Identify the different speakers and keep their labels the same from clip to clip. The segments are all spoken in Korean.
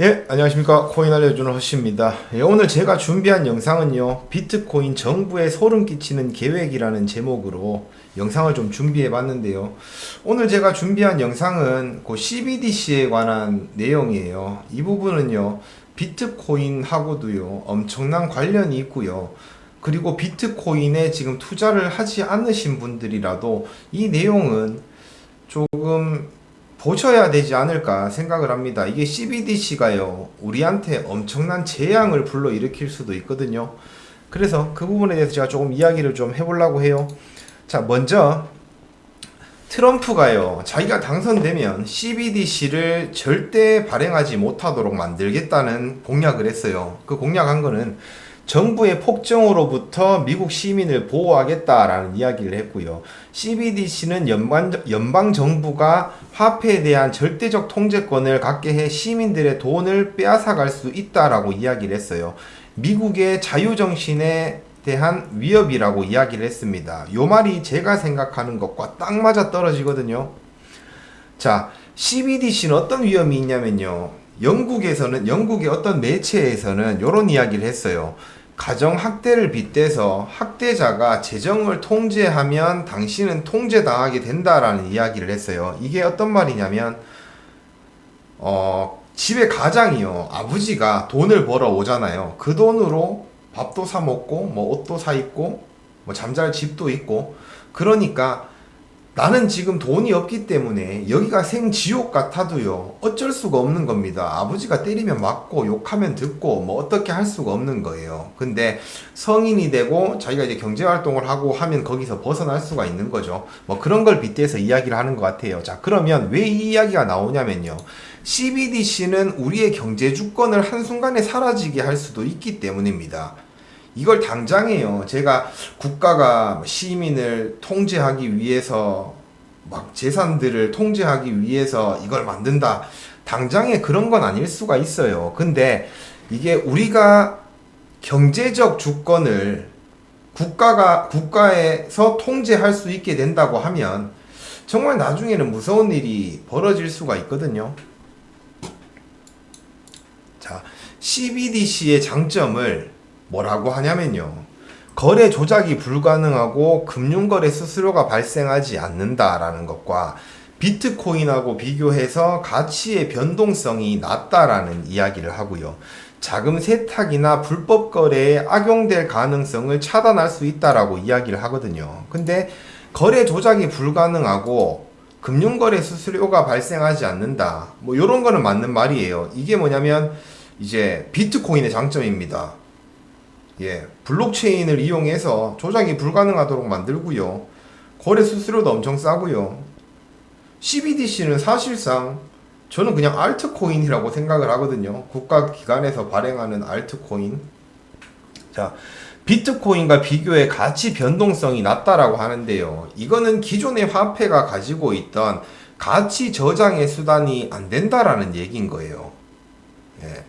Speaker 1: 예, 안녕하십니까. 코인 알려주는 허씨입니다. 예, 오늘 제가 준비한 영상은요, 비트코인 정부에 소름 끼치는 계획이라는 제목으로 영상을 좀 준비해 봤는데요. 오늘 제가 준비한 영상은 그 CBDC에 관한 내용이에요. 이 부분은요, 비트코인하고도요, 엄청난 관련이 있고요. 그리고 비트코인에 지금 투자를 하지 않으신 분들이라도 이 내용은 조금 보셔야 되지 않을까 생각을 합니다. 이게 CBDC가요, 우리한테 엄청난 재앙을 불러일으킬 수도 있거든요. 그래서 그 부분에 대해서 제가 조금 이야기를 좀 해보려고 해요. 자, 먼저 트럼프가요, 자기가 당선되면 CBDC를 절대 발행하지 못하도록 만들겠다는 공약을 했어요. 그 공약한 거는 정부의 폭정으로부터 미국 시민을 보호하겠다라는 이야기를 했고요. CBDC는 연방정부가 화폐에 대한 절대적 통제권을 갖게 해 시민들의 돈을 빼앗아갈 수 있다라고 이야기를 했어요. 미국의 자유정신에 대한 위협이라고 이야기를 했습니다. 요 말이 제가 생각하는 것과 딱 맞아 떨어지거든요. 자, CBDC는 어떤 위험이 있냐면요. 영국의 어떤 매체에서는 이런 이야기를 했어요. 가정학대를 빗대서 학대자가 재정을 통제하면 당신은 통제당하게 된다라는 이야기를 했어요. 이게 어떤 말이냐면, 집에 가장이요. 아버지가 돈을 벌어 오잖아요. 그 돈으로 밥도 사 먹고, 뭐 옷도 사 입고, 뭐 잠잘 집도 있고, 그러니까 나는 지금 돈이 없기 때문에 여기가 생지옥 같아도요, 어쩔 수가 없는 겁니다. 아버지가 때리면 맞고 욕하면 듣고 뭐 어떻게 할 수가 없는 거예요. 근데 성인이 되고 자기가 이제 경제활동을 하고 하면 거기서 벗어날 수가 있는 거죠. 뭐 그런 걸 빗대서 이야기를 하는 것 같아요. 자, 그러면 왜 이 이야기가 나오냐면요, CBDC는 우리의 경제 주권을 한순간에 사라지게 할 수도 있기 때문입니다. 이걸 당장에요, 제가 국가가 시민을 통제하기 위해서 막 재산들을 통제하기 위해서 이걸 만든다, 당장에 그런 건 아닐 수가 있어요. 근데 이게 우리가 경제적 주권을 국가에서 통제할 수 있게 된다고 하면 정말 나중에는 무서운 일이 벌어질 수가 있거든요. 자, CBDC의 장점을 뭐라고 하냐면요, 거래 조작이 불가능하고 금융거래 수수료가 발생하지 않는다라는 것과 비트코인하고 비교해서 가치의 변동성이 낮다라는 이야기를 하고요. 자금 세탁이나 불법 거래에 악용될 가능성을 차단할 수 있다라고 이야기를 하거든요. 근데 거래 조작이 불가능하고 금융거래 수수료가 발생하지 않는다, 뭐 이런 거는 맞는 말이에요. 이게 뭐냐면 이제 비트코인의 장점입니다. 예, 블록체인을 이용해서 조작이 불가능하도록 만들고요. 거래 수수료도 엄청 싸고요. CBDC는 사실상 저는 그냥 알트코인이라고 생각을 하거든요. 국가기관에서 발행하는 알트코인. 자, 비트코인과 비교해 가치 변동성이 낮다라고 하는데요. 이거는 기존의 화폐가 가지고 있던 가치 저장의 수단이 안 된다라는 얘기인 거예요. 예.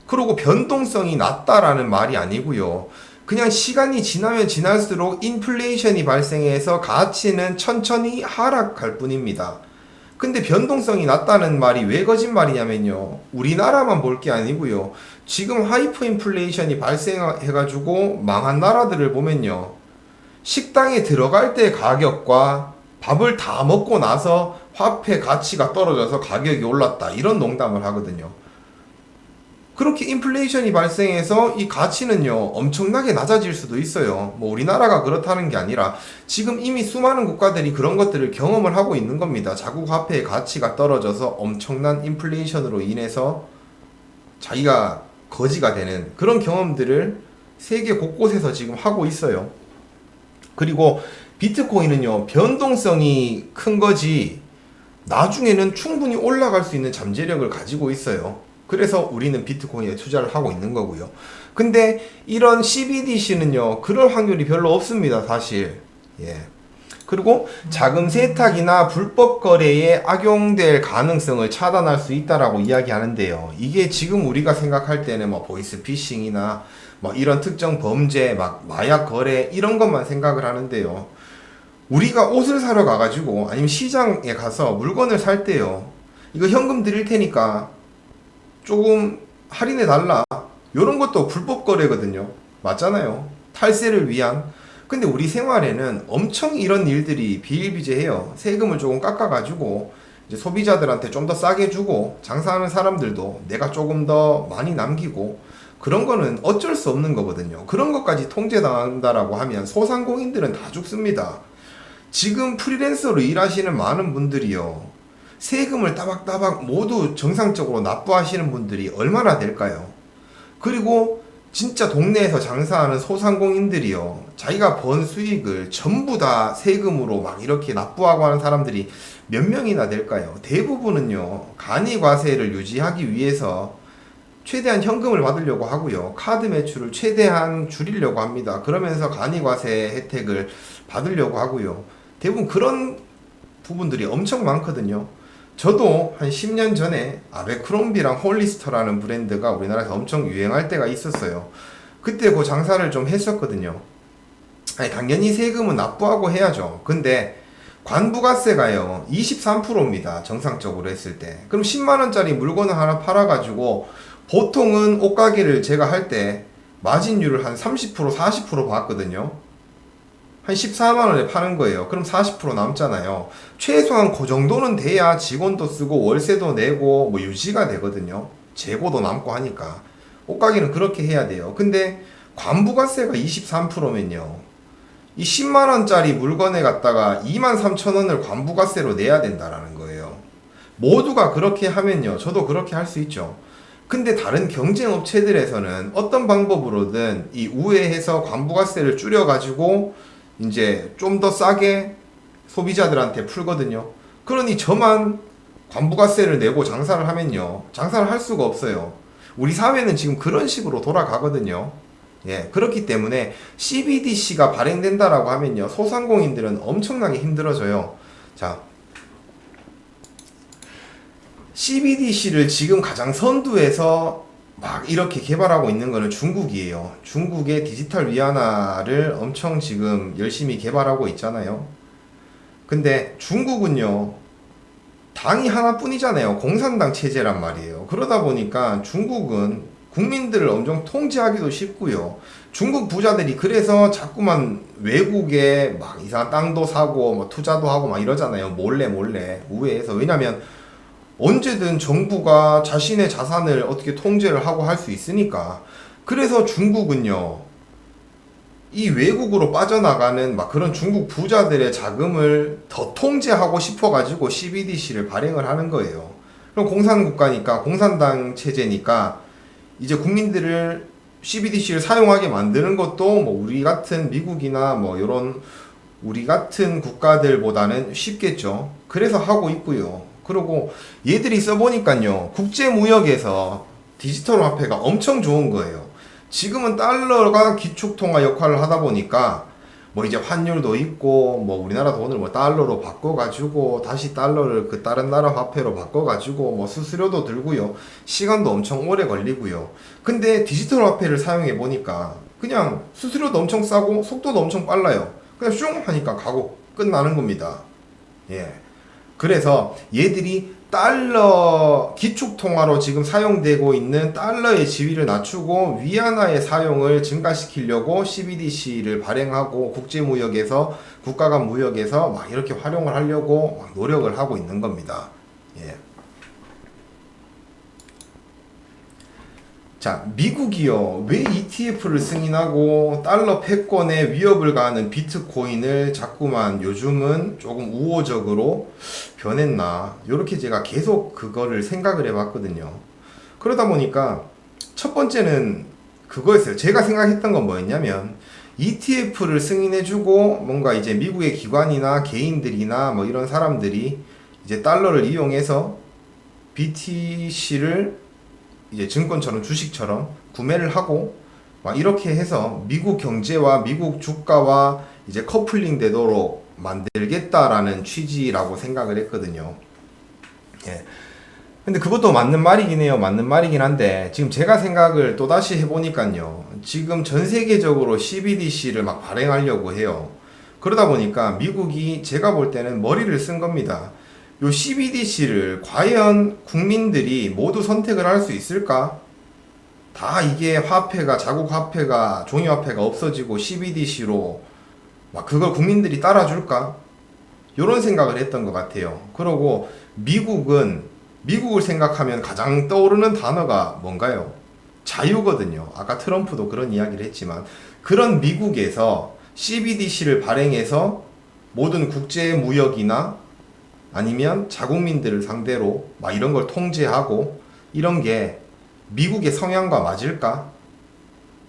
Speaker 1: 그리고 변동성이 낮다라는 말이 아니고요. 그냥 시간이 지나면 지날수록 인플레이션이 발생해서 가치는 천천히 하락할 뿐입니다. 근데 변동성이 낮다는 말이 왜 거짓말이냐면요, 우리나라만 볼 게 아니고요, 지금 하이퍼 인플레이션이 발생해가지고 망한 나라들을 보면요, 식당에 들어갈 때 가격과 밥을 다 먹고 나서 화폐 가치가 떨어져서 가격이 올랐다, 이런 농담을 하거든요. 그렇게 인플레이션이 발생해서 이 가치는요, 엄청나게 낮아질 수도 있어요. 뭐 우리나라가 그렇다는 게 아니라 지금 이미 수많은 국가들이 그런 것들을 경험을 하고 있는 겁니다. 자국 화폐의 가치가 떨어져서 엄청난 인플레이션으로 인해서 자기가 거지가 되는 그런 경험들을 세계 곳곳에서 지금 하고 있어요. 그리고 비트코인은요, 변동성이 큰 거지 나중에는 충분히 올라갈 수 있는 잠재력을 가지고 있어요. 그래서 우리는 비트코인에 투자를 하고 있는 거고요. 근데 이런 CBDC는요, 그럴 확률이 별로 없습니다, 사실. 예. 그리고 자금 세탁이나 불법 거래에 악용될 가능성을 차단할 수 있다라고 이야기하는데요. 이게 지금 우리가 생각할 때는 뭐 보이스피싱이나 뭐 이런 특정 범죄, 막 마약 거래 이런 것만 생각을 하는데요. 우리가 옷을 사러 가가지고 아니면 시장에 가서 물건을 살 때요, 이거 현금 드릴 테니까 조금 할인해 달라. 요런 것도 불법 거래거든요. 맞잖아요. 탈세를 위한. 근데 우리 생활에는 엄청 이런 일들이 비일비재해요. 세금을 조금 깎아가지고 이제 소비자들한테 좀 더 싸게 주고 장사하는 사람들도 내가 조금 더 많이 남기고 그런 거는 어쩔 수 없는 거거든요. 그런 것까지 통제당한다라고 하면 소상공인들은 다 죽습니다. 지금 프리랜서로 일하시는 많은 분들이요. 세금을 따박따박 모두 정상적으로 납부하시는 분들이 얼마나 될까요? 그리고 진짜 동네에서 장사하는 소상공인들이요. 자기가 번 수익을 전부 다 세금으로 막 이렇게 납부하고 하는 사람들이 몇 명이나 될까요? 대부분은요. 간이과세를 유지하기 위해서 최대한 현금을 받으려고 하고요. 카드 매출을 최대한 줄이려고 합니다. 그러면서 간이과세 혜택을 받으려고 하고요. 대부분 그런 부분들이 엄청 많거든요. 저도 한 10년 전에 아베크롬비랑 홀리스터라는 브랜드가 우리나라에서 엄청 유행할 때가 있었어요. 그때 그 장사를 좀 했었거든요. 아니, 당연히 세금은 납부하고 해야죠. 근데 관부가세가요 23%입니다. 정상적으로 했을 때. 그럼 10만원짜리 물건을 하나 팔아가지고 보통은 옷가게를 제가 할 때 마진율을 한 30% 40% 받거든요. 한 14만원에 파는 거예요. 그럼 40% 남잖아요. 최소한 그 정도는 돼야 직원도 쓰고 월세도 내고 뭐 유지가 되거든요. 재고도 남고 하니까. 옷가게는 그렇게 해야 돼요. 근데 관부가세가 23%면요. 이 10만원짜리 물건에 갖다가 23,000원을 관부가세로 내야 된다라는 거예요. 모두가 그렇게 하면요. 저도 그렇게 할 수 있죠. 근데 다른 경쟁 업체들에서는 어떤 방법으로든 이 우회해서 관부가세를 줄여가지고 이제 좀 더 싸게 소비자들한테 풀거든요. 그러니 저만 관부가세를 내고 장사를 하면요. 장사를 할 수가 없어요. 우리 사회는 지금 그런 식으로 돌아가거든요. 예, 그렇기 때문에 CBDC가 발행된다라고 하면요. 소상공인들은 엄청나게 힘들어져요. 자, CBDC를 지금 가장 선두에서 막 이렇게 개발하고 있는 거는 중국이에요. 중국의 디지털 위안화를 엄청 지금 열심히 개발하고 있잖아요. 근데 중국은요, 당이 하나뿐이잖아요. 공산당 체제란 말이에요. 그러다 보니까 중국은 국민들을 엄청 통제하기도 쉽고요. 중국 부자들이 그래서 자꾸만 외국에 막 이상한 땅도 사고 뭐 투자도 하고 막 이러잖아요. 몰래 우회해서. 왜냐면 언제든 정부가 자신의 자산을 어떻게 통제를 하고 할 수 있으니까. 그래서 중국은요, 이 외국으로 빠져나가는 막 그런 중국 부자들의 자금을 더 통제하고 싶어가지고 CBDC를 발행을 하는 거예요. 그럼 공산국가니까, 공산당 체제니까, 이제 국민들을 CBDC를 사용하게 만드는 것도 뭐 우리 같은 미국이나 뭐 이런 우리 같은 국가들보다는 쉽겠죠. 그래서 하고 있고요. 그리고 얘들이 써보니까요, 국제무역에서 디지털 화폐가 엄청 좋은 거예요. 지금은 달러가 기축통화 역할을 하다 보니까 뭐 이제 환율도 있고 뭐 우리나라 돈을 뭐 달러로 바꿔가지고 다시 달러를 그 다른 나라 화폐로 바꿔가지고 뭐 수수료도 들고요. 시간도 엄청 오래 걸리고요. 근데 디지털 화폐를 사용해 보니까 그냥 수수료도 엄청 싸고 속도도 엄청 빨라요. 그냥 슝 하니까 가고 끝나는 겁니다. 예. 그래서 얘들이 달러 기축통화로 지금 사용되고 있는 달러의 지위를 낮추고 위안화의 사용을 증가시키려고 CBDC를 발행하고 국제무역에서 국가 간 무역에서 막 이렇게 활용을 하려고 막 노력을 하고 있는 겁니다. 예. 자, 미국이요. 왜 ETF를 승인하고 달러 패권에 위협을 가하는 비트코인을 자꾸만 요즘은 조금 우호적으로 변했나. 요렇게 제가 계속 그거를 생각을 해봤거든요. 그러다 보니까 첫 번째는 그거였어요. 제가 생각했던 건 뭐였냐면 ETF를 승인해주고 뭔가 이제 미국의 기관이나 개인들이나 뭐 이런 사람들이 이제 달러를 이용해서 BTC를 이제 증권처럼 주식처럼 구매를 하고 막 이렇게 해서 미국 경제와 미국 주가와 이제 커플링 되도록 만들겠다라는 취지라고 생각을 했거든요. 예. 근데 그것도 맞는 말이긴 해요. 맞는 말이긴 한데 지금 제가 생각을 또다시 해보니까요. 지금 전 세계적으로 CBDC를 막 발행하려고 해요. 그러다 보니까 미국이 제가 볼 때는 머리를 쓴 겁니다. 요 CBDC를 과연 국민들이 모두 선택을 할 수 있을까? 다 이게 화폐가, 자국 화폐가, 종이 화폐가 없어지고 CBDC로 막 그걸 국민들이 따라줄까? 요런 생각을 했던 것 같아요. 그러고 미국을 생각하면 가장 떠오르는 단어가 뭔가요? 자유거든요. 아까 트럼프도 그런 이야기를 했지만, 그런 미국에서 CBDC를 발행해서 모든 국제 무역이나 아니면 자국민들을 상대로 막 이런 걸 통제하고 이런 게 미국의 성향과 맞을까?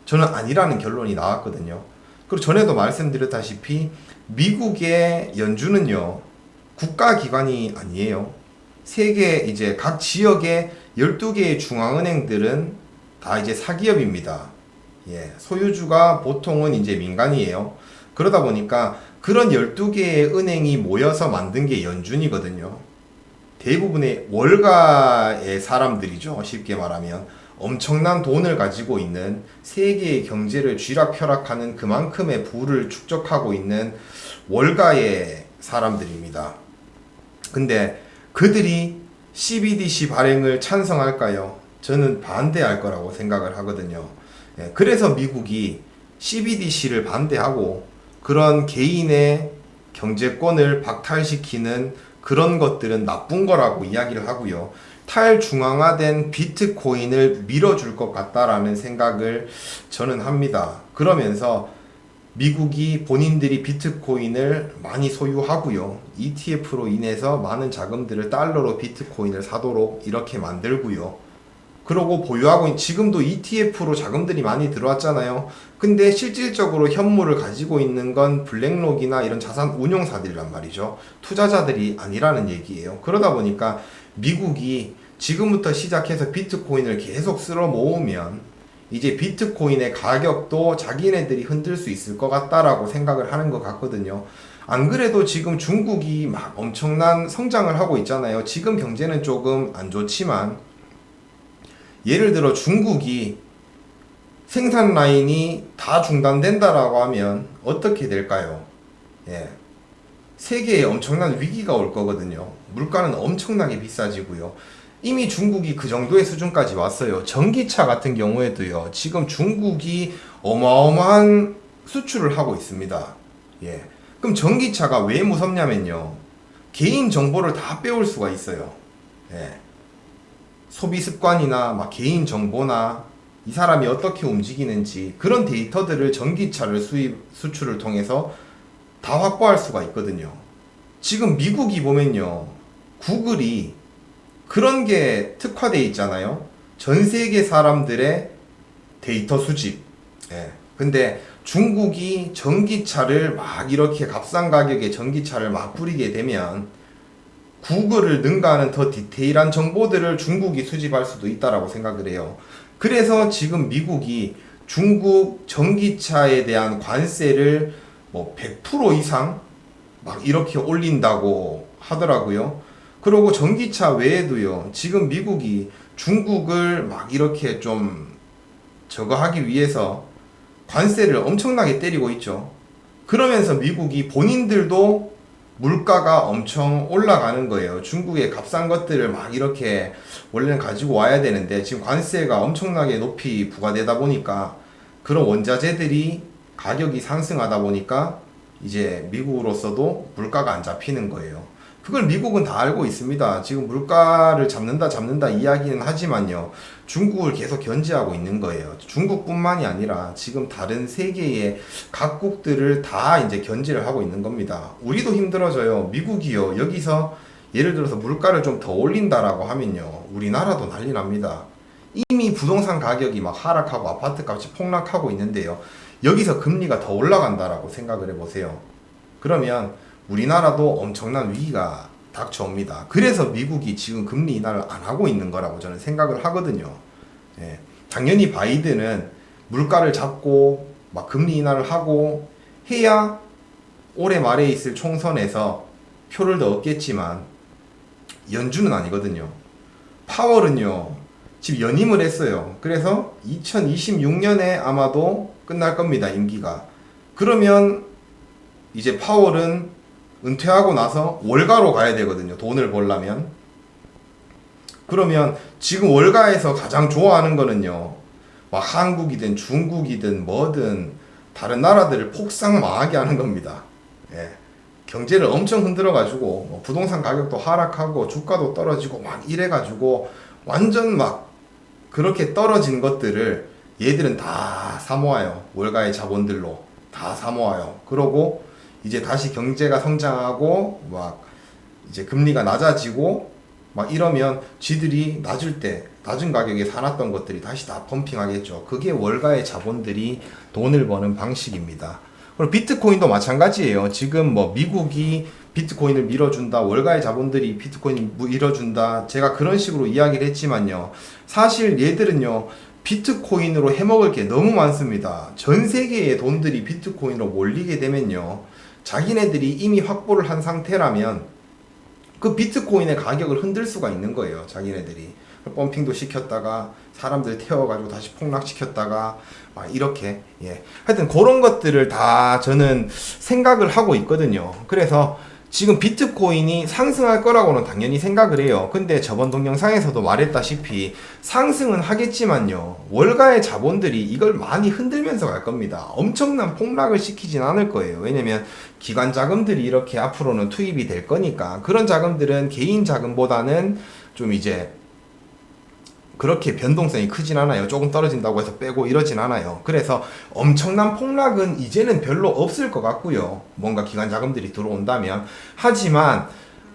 Speaker 1: 저는 아니라는 결론이 나왔거든요. 그리고 전에도 말씀드렸다시피 미국의 연준은요, 국가기관이 아니에요. 세계 이제 각 지역의 12개의 중앙은행들은 다 이제 사기업입니다. 예, 소유주가 보통은 이제 민간이에요. 그러다 보니까 그런 12개의 은행이 모여서 만든 게 연준이거든요. 대부분의 월가의 사람들이죠. 쉽게 말하면 엄청난 돈을 가지고 있는, 세계의 경제를 쥐락펴락하는 그만큼의 부를 축적하고 있는 월가의 사람들입니다. 근데 그들이 CBDC 발행을 찬성할까요? 저는 반대할 거라고 생각을 하거든요. 예, 그래서 미국이 CBDC를 반대하고 그런 개인의 경제권을 박탈시키는 그런 것들은 나쁜 거라고 이야기를 하고요. 탈중앙화된 비트코인을 밀어줄 것 같다라는 생각을 저는 합니다. 그러면서 미국이 본인들이 비트코인을 많이 소유하고요. ETF로 인해서 많은 자금들을 달러로 비트코인을 사도록 이렇게 만들고요. 그러고 보유하고 지금도 ETF로 자금들이 많이 들어왔잖아요. 근데 실질적으로 현물을 가지고 있는 건 블랙록이나 이런 자산 운용사들이란 말이죠. 투자자들이 아니라는 얘기예요. 그러다 보니까 미국이 지금부터 시작해서 비트코인을 계속 쓸어 모으면 이제 비트코인의 가격도 자기네들이 흔들 수 있을 것 같다라고 생각을 하는 것 같거든요. 안 그래도 지금 중국이 막 엄청난 성장을 하고 있잖아요. 지금 경제는 조금 안 좋지만, 예를 들어 중국이 생산 라인이 다 중단된다라고 하면 어떻게 될까요? 예. 세계에 엄청난 위기가 올 거거든요. 물가는 엄청나게 비싸지고요. 이미 중국이 그 정도의 수준까지 왔어요. 전기차 같은 경우에도요. 지금 중국이 어마어마한 수출을 하고 있습니다. 예. 그럼 전기차가 왜 무섭냐면요. 개인 정보를 다 빼올 수가 있어요. 예. 소비 습관이나 막 개인 정보나 이 사람이 어떻게 움직이는지 그런 데이터들을 전기차를 수출을 통해서 다 확보할 수가 있거든요. 지금 미국이 보면요. 구글이 그런 게 특화되어 있잖아요. 전 세계 사람들의 데이터 수집. 예. 근데 중국이 전기차를 막 이렇게 값싼 가격에 전기차를 막 뿌리게 되면 구글을 능가하는 더 디테일한 정보들을 중국이 수집할 수도 있다라고 생각을 해요. 그래서 지금 미국이 중국 전기차에 대한 관세를 뭐 100% 이상 막 이렇게 올린다고 하더라고요. 그리고 전기차 외에도요, 지금 미국이 중국을 막 이렇게 좀 저거 하기 위해서 관세를 엄청나게 때리고 있죠. 그러면서 미국이 본인들도 물가가 엄청 올라가는 거예요. 중국의 값싼 것들을 막 이렇게 원래는 가지고 와야 되는데 지금 관세가 엄청나게 높이 부과되다 보니까 그런 원자재들이 가격이 상승하다 보니까 이제 미국으로서도 물가가 안 잡히는 거예요. 그걸 미국은 다 알고 있습니다. 지금 물가를 잡는다 이야기는 하지만요. 중국을 계속 견제하고 있는 거예요. 중국뿐만이 아니라 지금 다른 세계의 각국들을 다 이제 견제를 하고 있는 겁니다. 우리도 힘들어져요. 미국이요. 여기서 예를 들어서 물가를 좀 더 올린다라고 하면요. 우리나라도 난리 납니다. 이미 부동산 가격이 막 하락하고 아파트 값이 폭락하고 있는데요. 여기서 금리가 더 올라간다라고 생각을 해보세요. 그러면 우리나라도 엄청난 위기가 닥쳐옵니다. 그래서 미국이 지금 금리 인하를 안 하고 있는 거라고 저는 생각을 하거든요. 예. 당연히 바이든은 물가를 잡고 막 금리 인하를 하고 해야 올해 말에 있을 총선에서 표를 더 얻겠지만 연준은 아니거든요. 파월은요. 지금 연임을 했어요. 그래서 2026년에 아마도 끝날 겁니다. 임기가. 그러면 이제 파월은 은퇴하고 나서 월가로 가야 되거든요. 돈을 벌려면. 그러면 지금 월가에서 가장 좋아하는 거는요. 막 한국이든 중국이든 뭐든 다른 나라들을 폭삭망하게 하는 겁니다. 예. 경제를 엄청 흔들어가지고 뭐 부동산 가격도 하락하고 주가도 떨어지고 막 이래가지고 완전 막 그렇게 떨어진 것들을 얘들은 다 사모아요. 월가의 자본들로 다 사모아요. 그러고 이제 다시 경제가 성장하고 막 이제 금리가 낮아지고 막 이러면 지들이 낮은 가격에 사놨던 것들이 다시 다 펌핑하겠죠. 그게 월가의 자본들이 돈을 버는 방식입니다. 그리고 비트코인도 마찬가지예요. 지금 뭐 미국이 비트코인을 밀어준다, 월가의 자본들이 비트코인을 밀어준다. 제가 그런 식으로 이야기를 했지만요. 사실 얘들은요, 비트코인으로 해먹을 게 너무 많습니다. 전 세계의 돈들이 비트코인으로 몰리게 되면요. 자기네들이 이미 확보를 한 상태라면 그 비트코인의 가격을 흔들 수가 있는 거예요. 자기네들이. 펌핑도 시켰다가 사람들 태워가지고 다시 폭락시켰다가 막 이렇게 하여튼 그런 것들을 다 저는 생각을 하고 있거든요. 그래서 지금 비트코인이 상승할 거라고는 당연히 생각을 해요. 근데 저번 동영상에서도 말했다시피 상승은 하겠지만요. 월가의 자본들이 이걸 많이 흔들면서 갈 겁니다. 엄청난 폭락을 시키진 않을 거예요. 왜냐면 기관 자금들이 이렇게 앞으로는 투입이 될 거니까 그런 자금들은 개인 자금보다는 좀 이제 그렇게 변동성이 크진 않아요. 조금 떨어진다고 해서 빼고 이러진 않아요. 그래서 엄청난 폭락은 이제는 별로 없을 것 같고요. 뭔가 기관 자금들이 들어온다면. 하지만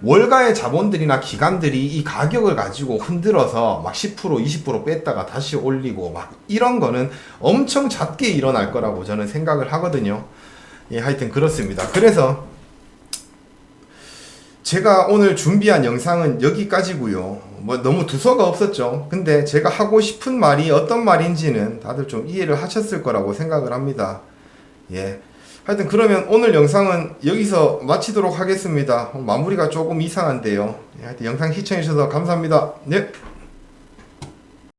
Speaker 1: 월가의 자본들이나 기관들이 이 가격을 가지고 흔들어서 막 10% 20% 뺐다가 다시 올리고 막 이런 거는 엄청 잦게 일어날 거라고 저는 생각을 하거든요. 하여튼 그렇습니다. 그래서 제가 오늘 준비한 영상은 여기까지고요. 뭐 너무 두서가 없었죠. 근데 제가 하고 싶은 말이 어떤 말인지는 다들 좀 이해를 하셨을 거라고 생각을 합니다. 하여튼 그러면 오늘 영상은 여기서 마치도록 하겠습니다. 마무리가 조금 이상한데요. 하여튼 영상 시청해주셔서 감사합니다. 네.